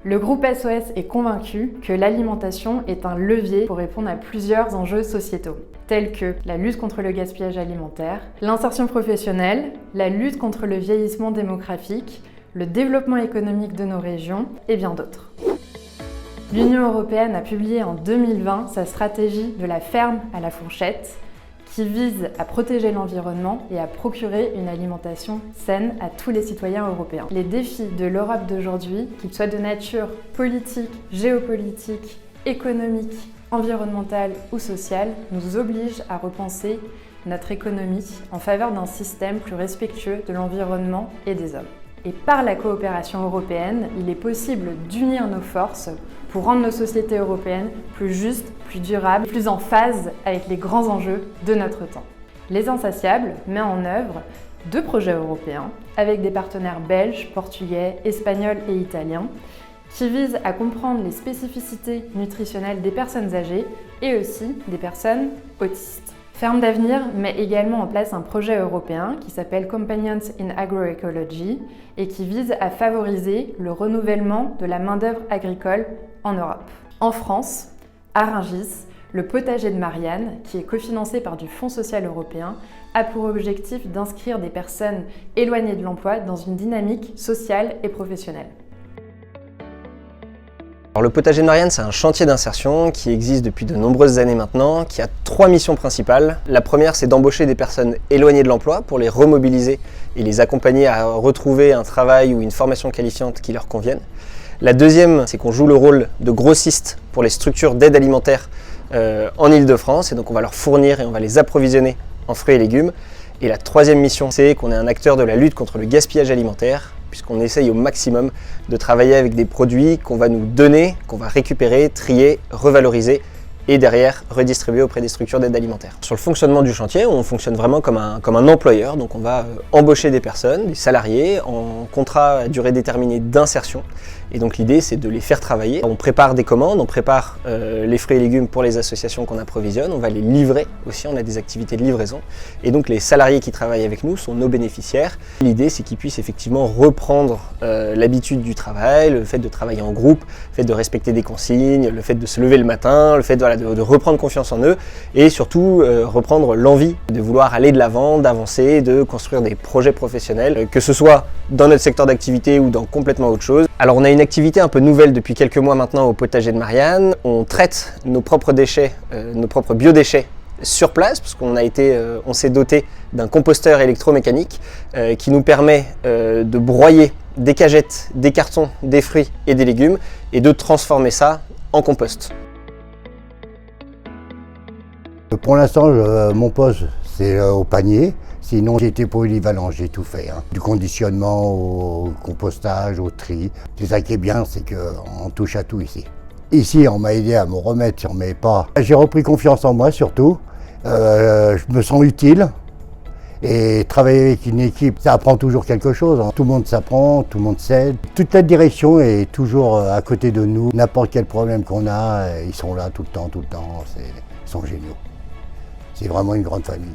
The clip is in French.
Le groupe SOS est convaincu que l'alimentation est un levier pour répondre à plusieurs enjeux sociétaux, tels que la lutte contre le gaspillage alimentaire, l'insertion professionnelle, la lutte contre le vieillissement démographique, le développement économique de nos régions et bien d'autres. L'Union européenne a publié en 2020 sa stratégie de la ferme à la fourchette, qui vise à protéger l'environnement et à procurer une alimentation saine à tous les citoyens européens. Les défis de l'Europe d'aujourd'hui, qu'ils soient de nature politique, géopolitique, économique, environnementale ou sociale, nous obligent à repenser notre économie en faveur d'un système plus respectueux de l'environnement et des hommes. Et par la coopération européenne, il est possible d'unir nos forces pour rendre nos sociétés européennes plus justes, plus durables, plus en phase avec les grands enjeux de notre temps. Les Insatiables met en œuvre 2 projets européens avec des partenaires belges, portugais, espagnols et italiens qui visent à comprendre les spécificités nutritionnelles des personnes âgées et aussi des personnes autistes. Ferme d'Avenir met également en place un projet européen qui s'appelle Companions in Agroecology et qui vise à favoriser le renouvellement de la main-d'œuvre agricole en Europe. En France, à Rungis, le potager de Marianne, qui est cofinancé par du Fonds social européen, a pour objectif d'inscrire des personnes éloignées de l'emploi dans une dynamique sociale et professionnelle. Alors, le potager de Marianne, c'est un chantier d'insertion qui existe depuis de nombreuses années maintenant, qui a 3 missions principales. La première, c'est d'embaucher des personnes éloignées de l'emploi pour les remobiliser et les accompagner à retrouver un travail ou une formation qualifiante qui leur convienne. La deuxième, c'est qu'on joue le rôle de grossiste pour les structures d'aide alimentaire en Île-de-France, et donc on va leur fournir et on va les approvisionner en fruits et légumes. Et la troisième mission, c'est qu'on est un acteur de la lutte contre le gaspillage alimentaire, puisqu'on essaye au maximum de travailler avec des produits qu'on va nous donner, qu'on va récupérer, trier, revaloriser et derrière redistribuer auprès des structures d'aide alimentaire. Sur le fonctionnement du chantier, on fonctionne vraiment comme un employeur, donc on va embaucher des personnes, des salariés en contrat à durée déterminée d'insertion, et donc l'idée c'est de les faire travailler. On prépare des commandes, on prépare les fruits et légumes pour les associations qu'on approvisionne, on va les livrer aussi, on a des activités de livraison, et donc les salariés qui travaillent avec nous sont nos bénéficiaires. L'idée c'est qu'ils puissent effectivement reprendre l'habitude du travail, le fait de travailler en groupe, le fait de respecter des consignes, le fait de se lever le matin, le fait de reprendre confiance en eux et surtout reprendre l'envie de vouloir aller de l'avant, d'avancer, de construire des projets professionnels, que ce soit dans notre secteur d'activité ou dans complètement autre chose. Alors on a une activité un peu nouvelle depuis quelques mois maintenant au potager de Marianne. On traite nos propres déchets, nos propres biodéchets sur place, parce on s'est doté d'un composteur électromécanique qui nous permet de broyer des cagettes, des cartons, des fruits et des légumes et de transformer ça en compost. Pour l'instant, mon poste, c'est au panier. Sinon, j'ai été polyvalent, j'ai tout fait. Du conditionnement au compostage, au tri. C'est ça qui est bien, c'est qu'on touche à tout ici. Ici, on m'a aidé à me remettre sur mes pas. J'ai repris confiance en moi surtout. Je me sens utile. Et travailler avec une équipe, ça apprend toujours quelque chose. Tout le monde s'apprend, tout le monde s'aide. Toute la direction est toujours à côté de nous. N'importe quel problème qu'on a, ils sont là tout le temps. Ils sont géniaux. C'est vraiment une grande famille.